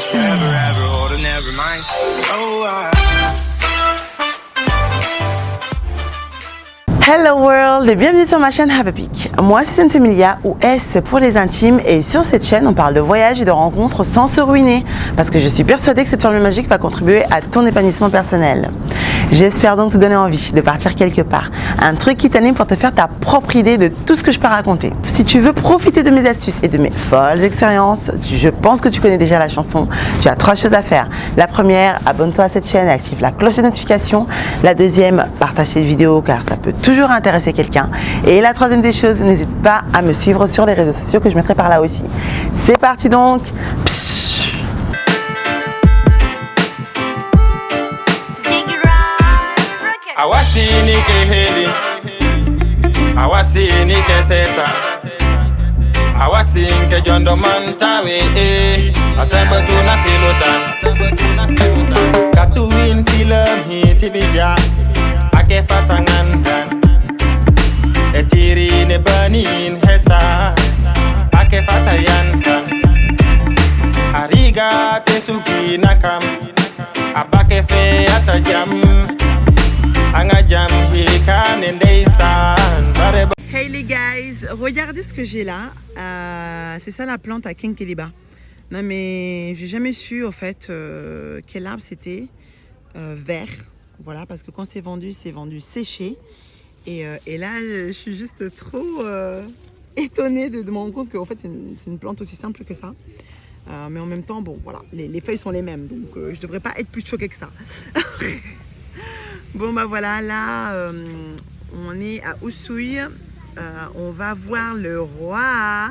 means forever, ever, hold it, never mind. Oh, Hello world et bienvenue sur ma chaîne Have a Peek. Moi c'est Sensemilia ou S pour les intimes et sur cette chaîne on parle de voyage et de rencontres sans se ruiner parce que je suis persuadée que cette formule magique va contribuer à ton épanouissement personnel. J'espère donc te donner envie de partir quelque part, un truc qui t'anime pour te faire ta propre idée de tout ce que je peux raconter. Si tu veux profiter de mes astuces et de mes folles expériences, je pense que tu connais déjà la chanson, tu as 3 choses à faire. La première, abonne-toi à cette chaîne et active la cloche de notification. La deuxième, partage cette vidéo car ça peut toujours intéresser quelqu'un. Et la troisième des choses, n'hésite pas à me suivre sur les réseaux sociaux que je mettrai par là aussi. C'est parti donc. Psh. Awasini ke heli, awasini ke seta, awasini ke jondo mantawe, atembe tuna filutan, katuin silam hitibija, ake fatangandan, etiri ne banin hesa, ake fatayandan, ariga tesuki nakam, abake fe atajam. Hey les guys, regardez ce que j'ai là. C'est ça la plante à Kenkeliba. Non mais j'ai jamais su en fait quel arbre c'était vert. Voilà, parce que quand c'est vendu séché. Et là je suis juste trop étonnée de me rendre compte qu'en fait c'est une plante aussi simple que ça. Mais en même temps, bon voilà, les feuilles sont les mêmes. Donc je devrais pas être plus choquée que ça. Bon bah voilà, là on est à Oussouye, on va voir le roi,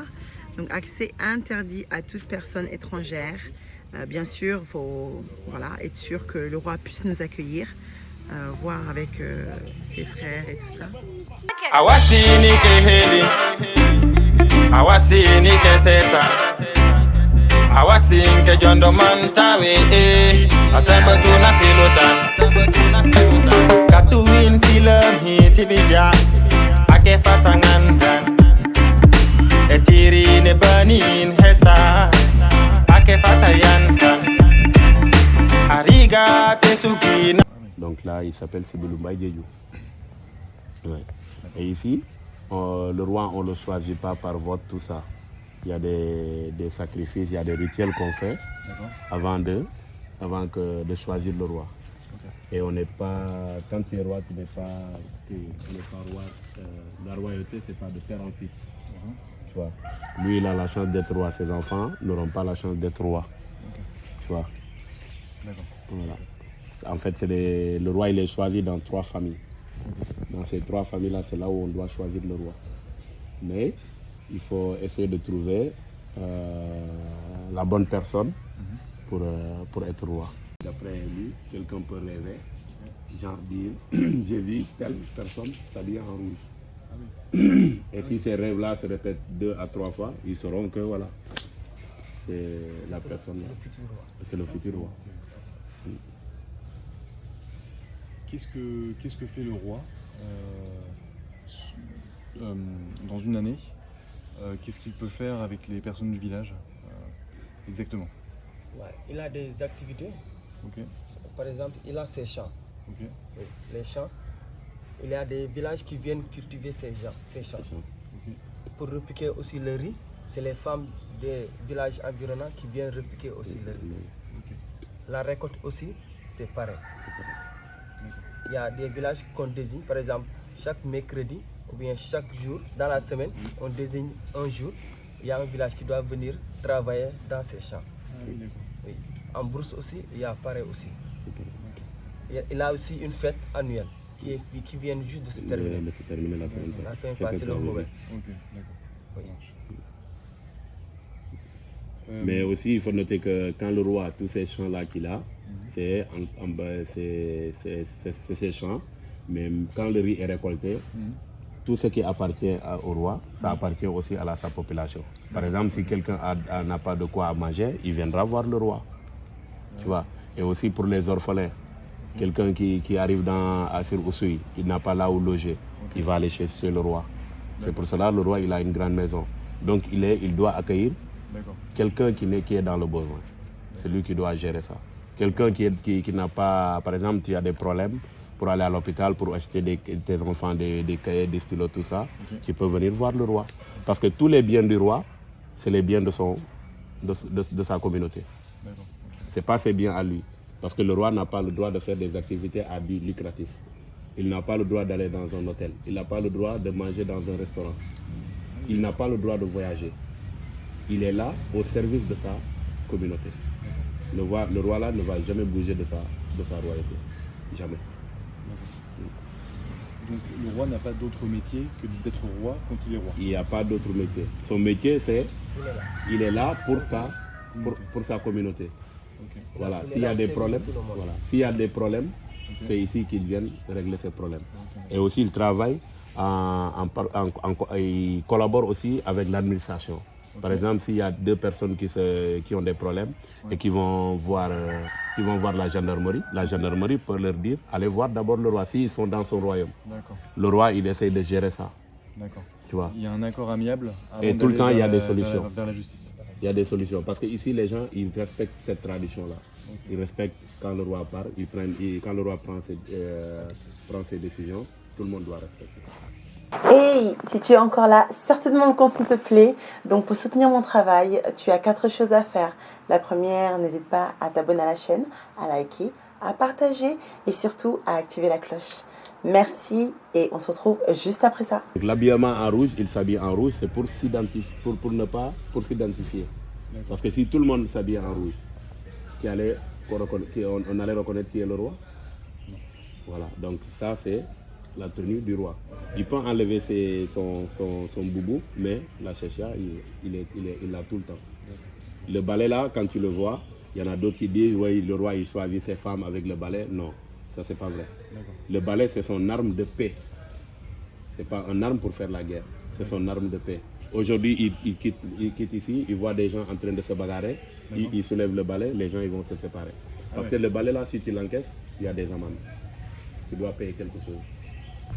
donc accès interdit à toute personne étrangère. Bien sûr, il faut être sûr que le roi puisse nous accueillir, voir avec ses frères et tout ça. Awasini ke heli, awasini ke seta, awasini ke jondo mantawe, atembe tuna filutan, katuin silam hitibija, ake fatangandan, etiri ne banin hesa, ake fatayandan, ariga tesukina. Donc là, il s'appelle Sibouloumbaye Diédiou. Ouais. Et ici, le roi, on ne le choisit pas par vote, tout ça. Il y a des sacrifices, il y a des rituels qu'on fait avant de choisir le roi. Okay. Et on n'est pas, quand tu es roi, tu n'es pas roi. La royauté, c'est pas de père en fils. Tu vois. Lui, il a la chance d'être roi. Ses enfants n'auront pas la chance d'être roi. Okay. Tu vois. Voilà. En fait, le roi, il est choisi dans 3 familles. Okay. Dans ces 3 familles-là, c'est là où on doit choisir le roi. Mais il faut essayer de trouver la bonne personne pour être roi. D'après lui, quelqu'un peut rêver, genre dire, j'ai vu telle personne s'habiller en rouge. Ah oui. Et si ces rêves-là se répètent 2 à 3 fois, ils sauront que voilà, c'est la personne. C'est le futur roi. Qu'est-ce que fait le roi dans une année? Qu'est-ce qu'il peut faire avec les personnes du village exactement? Ouais, il a des activités. Okay. Par exemple, il a ses champs. Okay. Oui, les champs. Il y a des villages qui viennent cultiver ces champs. Okay. Pour repiquer aussi le riz, c'est les femmes des villages environnants qui viennent repiquer aussi le riz. Okay. La récolte aussi, c'est pareil. Il y a des villages qu'on désigne, par exemple, chaque mercredi ou bien chaque jour dans la semaine, on désigne un jour. Il y a un village qui doit venir travailler dans ces champs. Oui. En brousse aussi, il y a pareil aussi. Il a aussi une fête annuelle qui vient juste de se terminer. La semaine passée, le mauvais. Ok, d'accord. Oui. Mais aussi, il faut noter que quand le roi a tous ces champs-là qu'il a, c'est ces champs, mais quand le riz est récolté, tout ce qui appartient au roi, ça appartient aussi à sa population. Par exemple, si quelqu'un n'a pas de quoi manger, il viendra voir le roi. Tu vois. Et aussi pour les orphelins, quelqu'un qui arrive sur Oussouye, il n'a pas là où loger, il va aller chez le roi. C'est pour cela que le roi il a une grande maison. Donc il doit accueillir quelqu'un qui est dans le besoin. C'est lui qui doit gérer ça. Quelqu'un qui n'a pas, par exemple, tu as des problèmes pour aller à l'hôpital, pour acheter tes enfants des cahiers, des stylos, tout ça, tu peux venir voir le roi. Parce que tous les biens du roi, c'est les biens de sa communauté. Ce n'est pas ses biens à lui. Parce que le roi n'a pas le droit de faire des activités à but lucratif. Il n'a pas le droit d'aller dans un hôtel. Il n'a pas le droit de manger dans un restaurant. Il n'a pas le droit de voyager. Il est là au service de sa communauté. Le roi là ne va jamais bouger de sa royauté. Jamais. Donc le roi n'a pas d'autre métier que d'être roi quand il est roi. Il n'y a pas d'autre métier. Son métier, c'est il est là pour sa communauté. Okay. Voilà. S'il y a des problèmes, voilà. S'il y a des problèmes, c'est ici qu'ils viennent régler ces problèmes. Et aussi, il travaille, il collabore aussi avec l'administration. Par exemple, s'il y a deux personnes qui ont des problèmes et qui vont voir la gendarmerie peut leur dire, allez voir d'abord le roi, s'ils sont dans son royaume. Le roi, il essaye de gérer ça. Tu vois. Il y a un accord amiable avant et tout le temps, il y a des solutions. Vers la justice. Il y a des solutions. Parce qu'ici, les gens, ils respectent cette tradition-là. Ils respectent quand le roi parle, quand le roi prend ses décisions, tout le monde doit respecter. Hey, si tu es encore là, certainement le contenu te plaît. Donc pour soutenir mon travail, tu as 4 choses à faire. La première, n'hésite pas à t'abonner à la chaîne, à liker, à partager et surtout à activer la cloche. Merci et on se retrouve juste après ça. L'habillement en rouge, il s'habille en rouge, c'est pour s'identifier. Parce que si tout le monde s'habille en rouge, on allait reconnaître qui est le roi. Voilà, donc ça c'est la tenue du roi. Il peut enlever son boubou, mais la chéchia, il l'a tout le temps. Le balai là, quand tu le vois, il y en a d'autres qui disent oui, le roi il choisit ses femmes avec le balai. Non, ça c'est pas vrai. Le balai c'est son arme de paix. C'est pas une arme pour faire la guerre, c'est son arme de paix. Aujourd'hui, il quitte ici, il voit des gens en train de se bagarrer, il soulève le balai, les gens ils vont se séparer. Parce que le balai là, si tu l'encaisses, il y a des amendes. Tu dois payer quelque chose.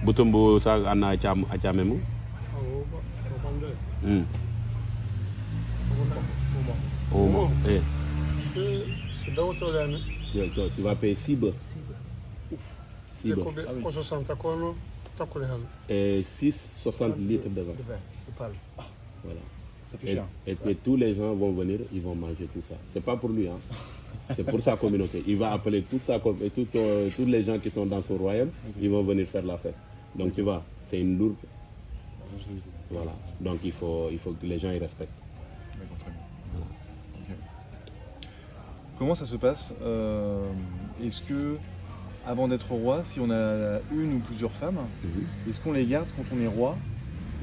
Butumbu sa ana achamemu. Oh, eh. Tu vas payer 6 beurres. 6 beurres. 60 litres de vin. Voilà. Ça fait cher. Et tous les gens vont venir, ils vont manger tout ça. C'est pas pour lui, hein. C'est pour sa communauté. Il va appeler tous les gens qui sont dans son royaume, ils vont venir faire la fête. Donc tu vois, c'est une lourde. Voilà. Donc il faut que les gens y respectent. D'accord, très bien. Voilà. Okay. Comment ça se passe Est-ce que, avant d'être roi, si on a une ou plusieurs femmes, est-ce qu'on les garde quand on est roi?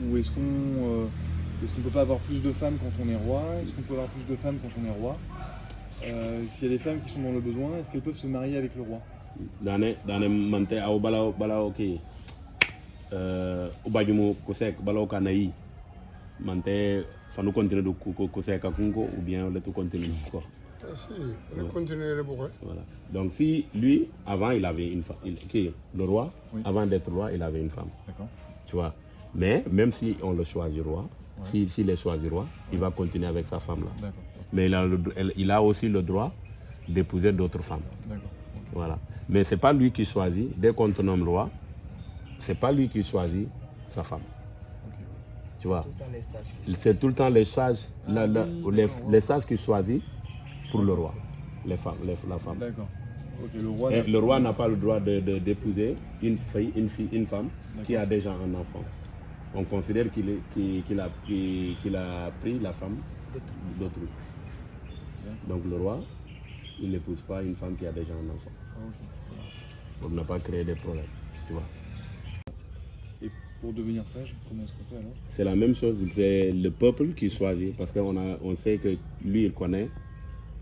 Ou est-ce qu'on ne peut pas avoir plus de femmes quand on est roi? Est-ce qu'on peut avoir plus de femmes quand on est roi? S'il y a des femmes qui sont dans le besoin, est-ce qu'elles peuvent se marier avec le roi? Ubajumu kusek balao kanayi mante fanu continue de kusek kungo ou bien le tout continue quoi. Si, le continuer le bourreau. Voilà. Donc si lui avant il avait une femme, le roi avant d'être roi il avait une femme. D'accord. Tu vois. Mais même si on le choisit roi, s'il est choisi roi, il va continuer avec sa femme là. D'accord. Mais il a aussi le droit d'épouser d'autres femmes. D'accord. Okay. Voilà. Mais c'est pas lui qui choisit. Dès qu'on te nomme roi, c'est pas lui qui choisit sa femme. Okay. Tu vois. C'est tout le temps les sages, les sages qui choisissent pour le roi, la femme. D'accord. Okay, le roi n'a pas le droit d'épouser une femme qui a déjà un enfant. On considère qu'il a pris la femme d'autrui. Donc le roi, il n'épouse pas une femme qui a déjà un enfant. Pour ne pas créer des problèmes. Tu vois. Et pour devenir sage, comment est-ce qu'on fait alors? C'est la même chose, c'est le peuple qui choisit, parce qu'on sait que lui, il connaît,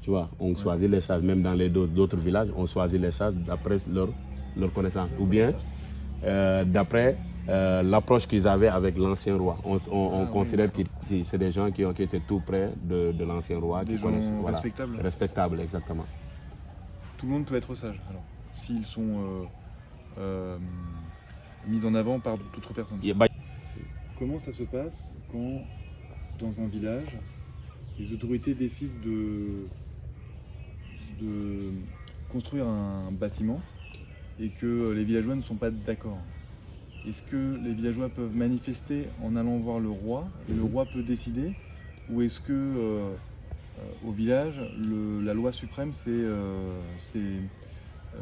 tu vois, on choisit les sages, même dans d'autres villages, on choisit les sages d'après leur connaissance, ou bien d'après l'approche qu'ils avaient avec l'ancien roi. On considère que c'est des gens qui étaient tout près de l'ancien roi, des qui gens connaissent, respectables. Respectables, exactement. Tout le monde peut être sage, alors, s'ils sont mis en avant par d'autres personnes. Comment ça se passe quand, dans un village, les autorités décident construire un bâtiment et que les villageois ne sont pas d'accord. Est-ce que les villageois peuvent manifester en allant voir le roi et le roi peut décider? Ou est-ce que au village, la loi suprême, c'est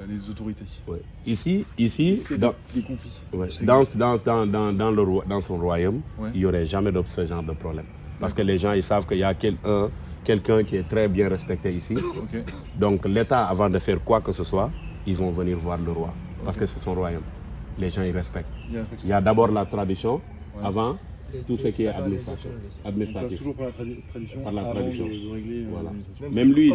les autorités? Ouais. Ici Est-ce qu'il y a des conflits? ouais, Ça dans existe. son royaume, Ouais. il n'y aurait jamais de ce genre de problème. Parce que les gens, ils savent qu'il y a quelqu'un qui est très bien respecté ici. Ok. Donc l'État, avant de faire quoi que ce soit, ils vont venir voir le roi. Parce que c'est son royaume. Les gens, ils respectent. Il y a d'abord la tradition, avant tout ce qui est administration. On passe administratif. toujours par la tradition Par la avant tradition. de régler Voilà. l'administration. Même lui,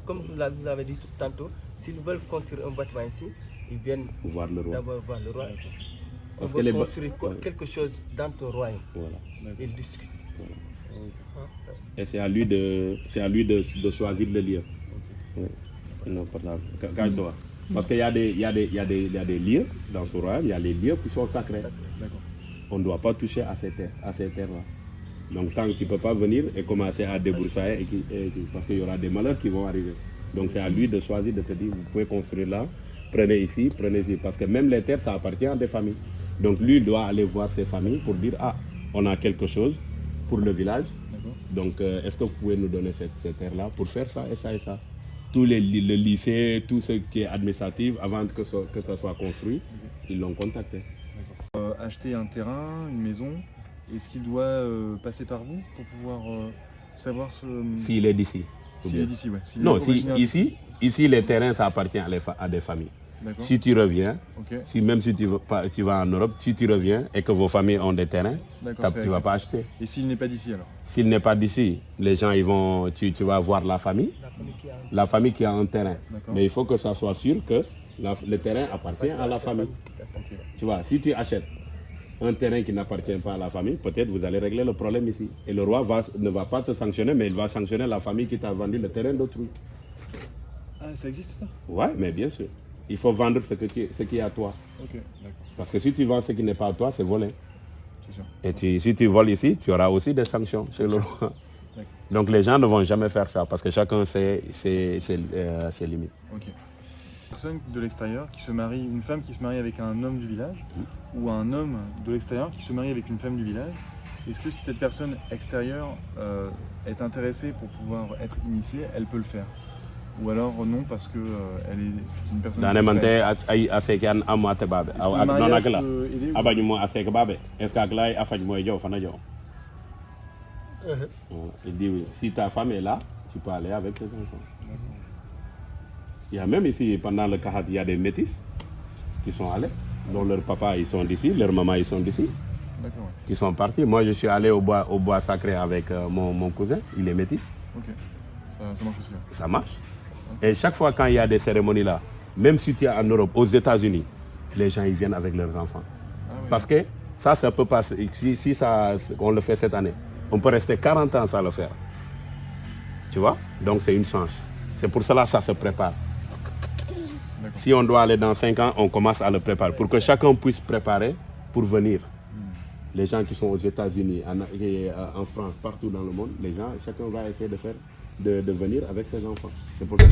comme vous avez dit tout tantôt, s'ils veulent construire un bâtiment ici, ils viennent voir le roi. d'abord voir le roi. On Parce que veut les construire ouais. quelque chose dans ton royaume. Voilà. Ils discutent. Et c'est à lui de choisir le lieu. Ouais. Non, pas là. Calme-toi. Parce qu'il y a des lieux dans ce royaume, il y a les lieux qui sont sacrés. D'accord. On ne doit pas toucher à ces terres-là. Donc tant que tu ne peux pas venir et commencer à débroussailler, parce qu'il y aura des malheurs qui vont arriver. Donc c'est à lui de choisir, de te dire, vous pouvez construire là, prenez ici. Parce que même les terres, ça appartient à des familles. Donc lui, il doit aller voir ses familles pour dire, ah, on a quelque chose pour le village. Donc est-ce que vous pouvez nous donner ces terres-là pour faire ça et ça et ça? Tous le lycée, tout ce qui est administratif, avant que ça soit construit, ils l'ont contacté. Acheter un terrain, une maison, est-ce qu'il doit passer par vous pour pouvoir savoir S'il est d'ici. S'il est d'ici, ouais. S'il est Non, originaire ici, les terrains, ça appartient à des familles. D'accord. Si tu reviens, Ok. même si tu vas en Europe, si tu reviens et que vos familles ont des terrains, D'accord, tu ne vas pas acheter. Et s'il n'est pas d'ici alors? S'il n'est pas d'ici, les gens, tu vas voir la famille qui a un terrain. D'accord. Mais il faut que ça soit sûr que le terrain appartient à la famille. Tu vois, si tu achètes un terrain qui n'appartient pas à la famille, peut-être vous allez régler le problème ici. Et le roi ne va pas te sanctionner, mais il va sanctionner la famille qui t'a vendu le terrain d'autrui. Ah, ça existe ça? Ouais, mais bien sûr. Il faut vendre ce qui est à toi. Ok, d'accord. Parce que si tu vends ce qui n'est pas à toi, c'est volé. C'est sûr. Et si tu voles ici, tu auras aussi des sanctions chez le roi. Donc les gens ne vont jamais faire ça parce que chacun sait ses limites. Ok. Une personne de l'extérieur qui se marie, une femme qui se marie avec un homme du village, ou un homme de l'extérieur qui se marie avec une femme du village, est-ce que si cette personne extérieure est intéressée pour pouvoir être initiée, elle peut le faire? Ou alors non parce que c'est une personne. Il dit oui. Si ta femme est là, tu peux aller avec tes enfants. Il y a même ici, pendant le Kahat, il y a des métis qui sont allés, dont leurs papas ils sont d'ici, leurs mamans ils sont d'ici, qui sont partis. Moi je suis allé au bois sacré avec mon cousin, il est métis. Ok, ça marche aussi. Ça marche. Et chaque fois quand il y a des cérémonies là, même si tu es en Europe, aux États-Unis, les gens ils viennent avec leurs enfants. Ah, oui. Parce que ça peut passer, si on le fait cette année, on peut rester 40 ans sans le faire. Tu vois? Donc c'est une chance. C'est pour cela que ça se prépare. Si on doit aller dans 5 ans, on commence à le préparer. Pour que chacun puisse préparer pour venir. Les gens qui sont aux États-Unis, en France, partout dans le monde, les gens, chacun va essayer de venir avec ses enfants. C'est pour ça.